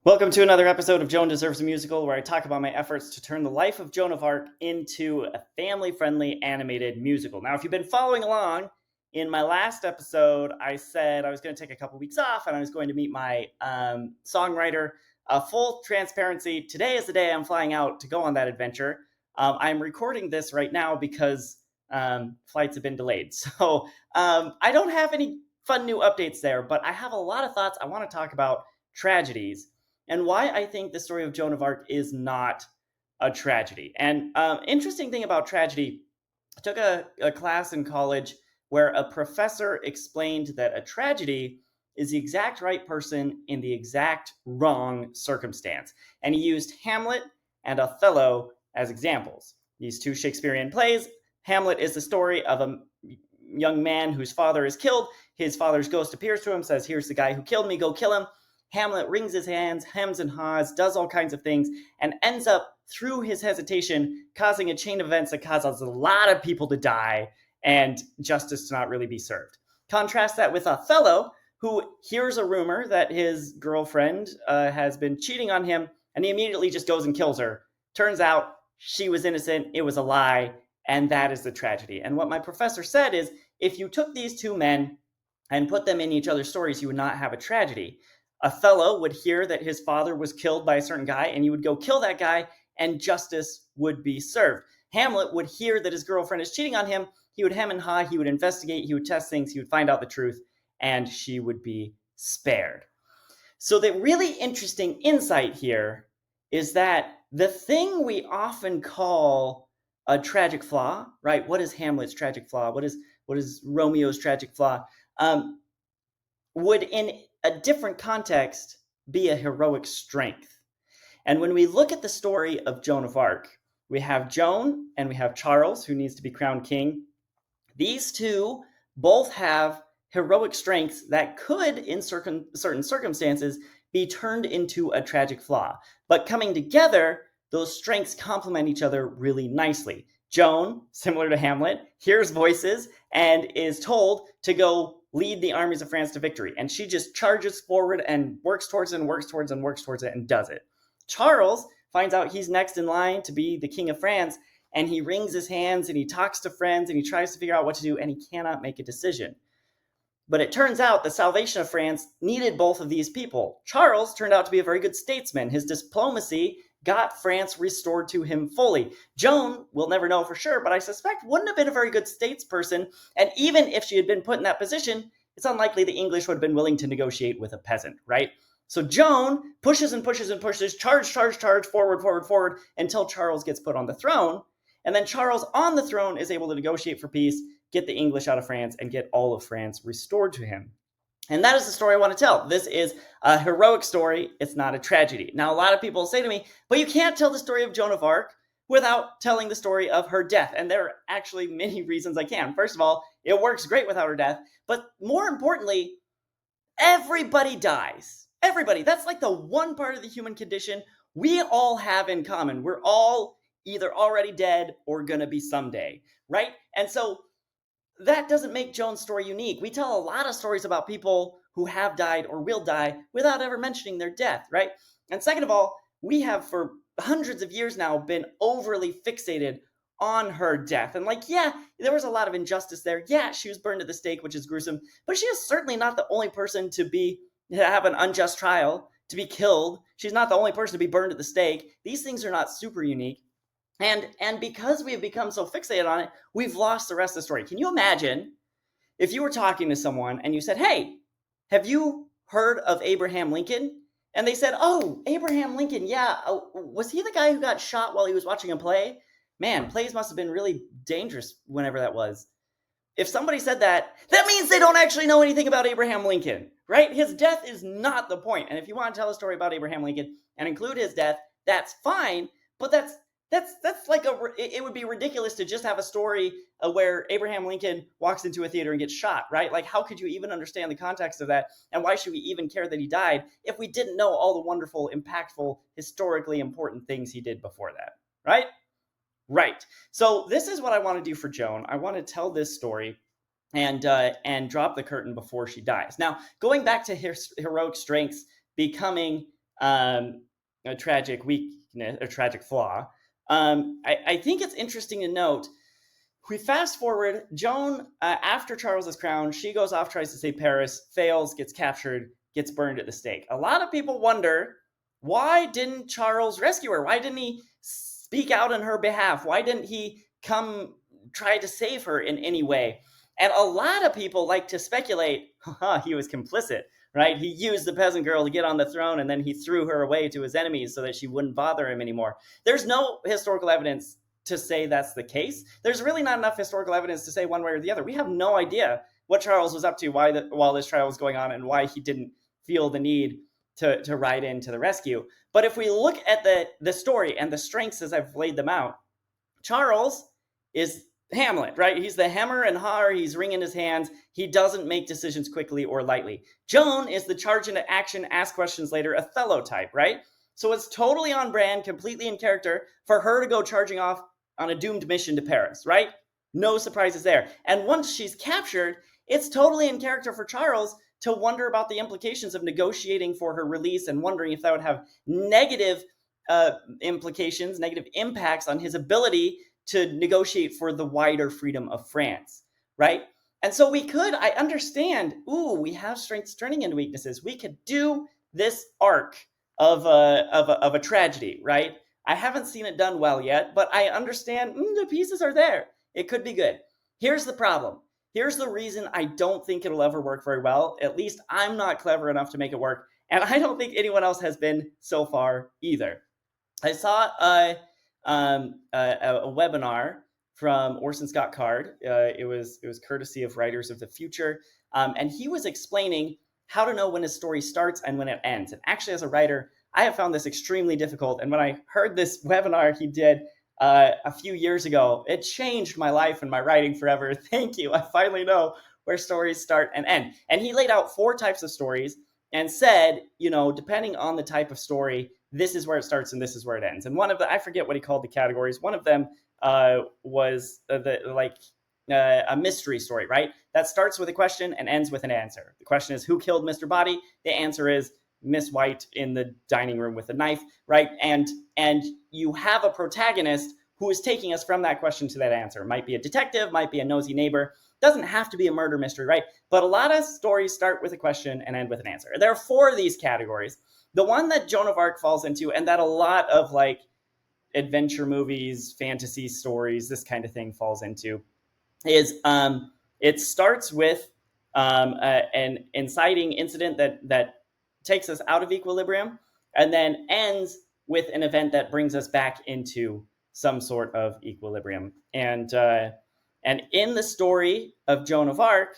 Welcome to another episode of Joan Deserves a Musical, where I talk about my efforts to turn the life of Joan of Arc into a family-friendly animated musical. Now, if you've been following along, in my last episode, I said I was going to take a couple weeks off and I was going to meet my songwriter. Full transparency, today is the day I'm flying out to go on that adventure. I'm recording this right now because flights have been delayed. So I don't have any fun new updates there, but I have a lot of thoughts. I want to talk about tragedies and why I think the story of Joan of Arc is not a tragedy. And interesting thing about tragedy, I took a class in college where a professor explained that a tragedy is the exact right person in the exact wrong circumstance. And he used Hamlet and Othello as examples. These two Shakespearean plays. Hamlet is the story of a young man whose father is killed. His father's ghost appears to him, says, "Here's the guy who killed me, go kill him." Hamlet wrings his hands, hems and haws, does all kinds of things, and ends up, through his hesitation, causing a chain of events that causes a lot of people to die and justice to not really be served. Contrast that with Othello, who hears a rumor that his girlfriend has been cheating on him, and he immediately just goes and kills her. Turns out she was innocent, it was a lie, and that is the tragedy. And what my professor said is, if you took these two men and put them in each other's stories, you would not have a tragedy. Othello would hear that his father was killed by a certain guy, and he would go kill that guy, and justice would be served. Hamlet would hear that his girlfriend is cheating on him. He would hem and haw, he would investigate, he would test things, he would find out the truth, and she would be spared. So the really interesting insight here is that the thing we often call a tragic flaw, right? What is Hamlet's tragic flaw? What is Romeo's tragic flaw? Would in a different context be a heroic strength. And when we look at the story of Joan of Arc, we have Joan and we have Charles, who needs to be crowned king. These two both have heroic strengths that could, in certain circumstances, be turned into a tragic flaw. But coming together, those strengths complement each other really nicely. Joan, similar to Hamlet, hears voices and is told to go lead the armies of France to victory. And she just charges forward and works towards it and works towards it and works towards it and does it. Charles finds out he's next in line to be the king of France, and he wrings his hands and he talks to friends and he tries to figure out what to do, and he cannot make a decision. But it turns out the salvation of France needed both of these people. Charles turned out to be a very good statesman. His diplomacy got France restored to him fully. Joan, we'll never know for sure, but I suspect wouldn't have been a very good statesperson. And even if she had been put in that position, it's unlikely the English would have been willing to negotiate with a peasant, right? So Joan pushes and pushes and pushes, charge, forward, until Charles gets put on the throne. And then Charles on the throne is able to negotiate for peace, get the English out of France, and get all of France restored to him. And that is the story I want to tell. This is a heroic story. It's not a tragedy. Now, a lot of people say to me, but you can't tell the story of Joan of Arc without telling the story of her death. And there are actually many reasons I can. First of all, it works great without her death. But more importantly, everybody dies. Everybody. That's like the one part of the human condition we all have in common. We're all either already dead or going to be someday, right? And so that doesn't make Joan's story unique. We tell a lot of stories about people who have died or will die without ever mentioning their death, right? And second of all, we have for hundreds of years now been overly fixated on her death. And yeah, there was a lot of injustice there. Yeah, she was burned at the stake, which is gruesome, but she is certainly not the only person to have an unjust trial, to be killed. She's not the only person to be burned at the stake. These things are not super unique. And because we have become so fixated on it, we've lost the rest of the story. Can you imagine if you were talking to someone and you said, "Hey, have you heard of Abraham Lincoln?" And they said, "Oh, Abraham Lincoln, yeah. Oh, was he the guy who got shot while he was watching a play? Man, plays must have been really dangerous whenever that was." If somebody said that, that means they don't actually know anything about Abraham Lincoln, right? His death is not the point. And if you want to tell a story about Abraham Lincoln and include his death, that's fine. But that's like it would be ridiculous to just have a story where Abraham Lincoln walks into a theater and gets shot, right? Like, how could you even understand the context of that? And why should we even care that he died if we didn't know all the wonderful, impactful, historically important things he did before that, right? Right. So this is what I want to do for Joan. I want to tell this story and drop the curtain before she dies. Now, going back to heroic strengths becoming a tragic weakness, a tragic flaw. I think it's interesting to note. We fast forward. Joan, after Charles is crowned, she goes off, tries to save Paris, fails, gets captured, gets burned at the stake. A lot of people wonder, why didn't Charles rescue her? Why didn't he speak out on her behalf? Why didn't he come try to save her in any way? And a lot of people like to speculate, he was complicit, right? He used the peasant girl to get on the throne, and then he threw her away to his enemies so that she wouldn't bother him anymore. There's no historical evidence to say that's the case. There's really not enough historical evidence to say one way or the other. We have no idea what Charles was up to while this trial was going on, and why he didn't feel the need to ride in to the rescue. But if we look at the story and the strengths as I've laid them out, Charles is Hamlet, right? He's the hammer and har, he's wringing his hands. He doesn't make decisions quickly or lightly. Joan is the charge into action, ask questions later, Othello type, right? So it's totally on brand, completely in character for her to go charging off on a doomed mission to Paris, right? No surprises there. And once she's captured, it's totally in character for Charles to wonder about the implications of negotiating for her release and wondering if that would have negative implications, negative impacts on his ability to negotiate for the wider freedom of France, right? And so I understand, we have strengths turning into weaknesses. We could do this arc of a tragedy, right? I haven't seen it done well yet, but I understand the pieces are there. It could be good. Here's the problem. Here's the reason I don't think it'll ever work very well. At least I'm not clever enough to make it work. And I don't think anyone else has been so far either. I saw a webinar from Orson Scott Card. It was courtesy of Writers of the Future. And he was explaining how to know when a story starts and when it ends. And actually, as a writer, I have found this extremely difficult. And when I heard this webinar he did a few years ago, it changed my life and my writing forever. Thank you. I finally know where stories start and end. And he laid out 4 types of stories and said, depending on the type of story, this is where it starts and this is where it ends. And one of I forget what he called the categories. One of them was a mystery story, right? That starts with a question and ends with an answer. The question is, who killed Mr. Body? The answer is Miss White in the dining room with a knife, right? And you have a protagonist who is taking us from that question to that answer. Might be a detective, might be a nosy neighbor. Doesn't have to be a murder mystery, right? But a lot of stories start with a question and end with an answer. There are 4 of these categories. The one that Joan of Arc falls into, and that a lot of adventure movies, fantasy stories, this kind of thing falls into, is it starts with an inciting incident that takes us out of equilibrium, and then ends with an event that brings us back into some sort of equilibrium. And in the story of Joan of Arc,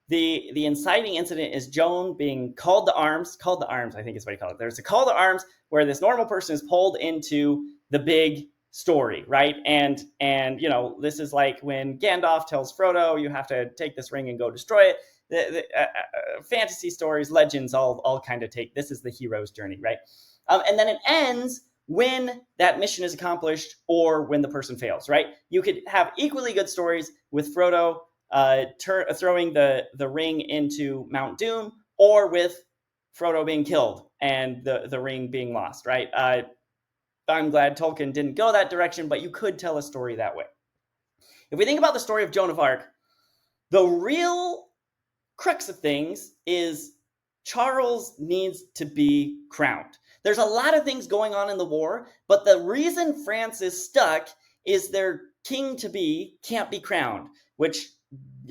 the inciting incident is Joan being called to arms, I think is what you call it. There's a call to arms where this normal person is pulled into the big story, right? And this is like when Gandalf tells Frodo, you have to take this ring and go destroy it. The fantasy stories, legends, all kind of take, this is the hero's journey, right? And then it ends when that mission is accomplished or when the person fails, right? You could have equally good stories with Frodo throwing the ring into Mount Doom, or with Frodo being killed and the ring being lost, right? I'm glad Tolkien didn't go that direction, but you could tell a story that way. If we think about the story of Joan of Arc, the real crux of things is Charles needs to be crowned. There's a lot of things going on in the war, but the reason France is stuck is their king-to-be can't be crowned, which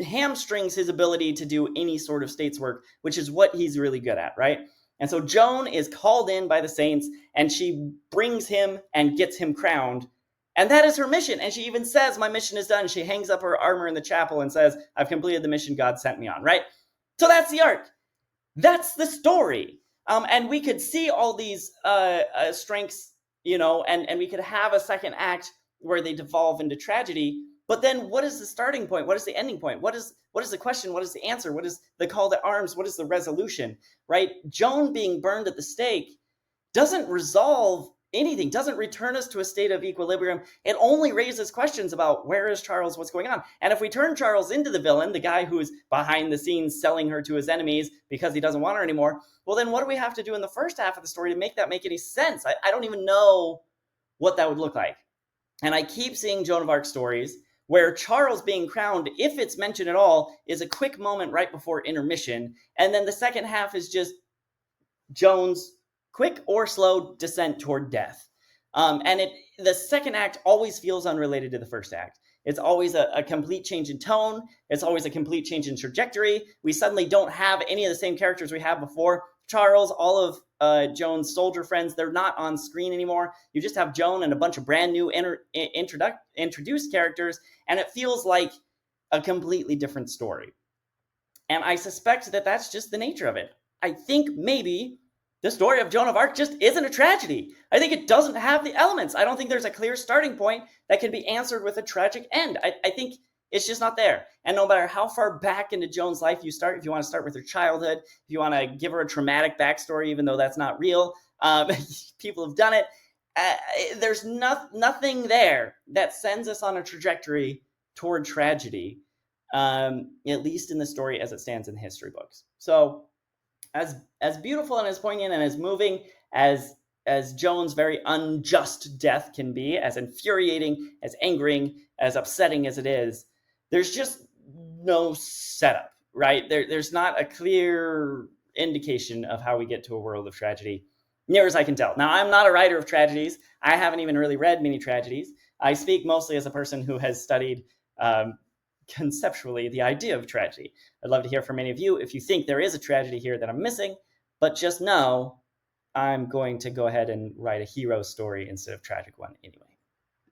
hamstrings his ability to do any sort of states work, which is what he's really good at, right? And so Joan is called in by the saints, and she brings him and gets him crowned. And that is her mission. And she even says, my mission is done. She hangs up her armor in the chapel and says, I've completed the mission God sent me on, right? So that's the arc. That's the story. And we could see all these strengths, and we could have a second act where they devolve into tragedy. But then what is the starting point? What is the ending point? What is the question? What is the answer? What is the call to arms? What is the resolution, right? Joan being burned at the stake doesn't resolve anything, doesn't return us to a state of equilibrium. It only raises questions about where is Charles, what's going on. And if we turn Charles into the villain, the guy who's behind the scenes selling her to his enemies because he doesn't want her anymore, well, then what do we have to do in the first half of the story to make that make any sense? I don't even know what that would look like. And I keep seeing Joan of Arc stories where Charles being crowned, if it's mentioned at all, is a quick moment right before intermission. And then the second half is just Joan's quick or slow descent toward death. And the second act always feels unrelated to the first act. It's always a complete change in tone. It's always a complete change in trajectory. We suddenly don't have any of the same characters we had before. Charles, all of Joan's soldier friends, they're not on screen anymore. You just have Joan and a bunch of brand new introduced characters, and it feels like a completely different story. And I suspect that that's just the nature of it. I think maybe the story of Joan of Arc just isn't a tragedy. I think it doesn't have the elements. I don't think there's a clear starting point that can be answered with a tragic end. I think it's just not there. And no matter how far back into Joan's life you start, if you want to start with her childhood, if you want to give her a traumatic backstory, even though that's not real, people have done it. There's nothing there that sends us on a trajectory toward tragedy, at least in the story as it stands in the history books. So as beautiful and as poignant and as moving as Joan's very unjust death can be, as infuriating, as angering, as upsetting as it is, there's just no setup, right? There's not a clear indication of how we get to a world of tragedy, near as I can tell. Now, I'm not a writer of tragedies. I haven't even really read many tragedies. I speak mostly as a person who has studied conceptually the idea of tragedy. I'd love to hear from any of you if you think there is a tragedy here that I'm missing, but just know I'm going to go ahead and write a hero story instead of tragic one anyway.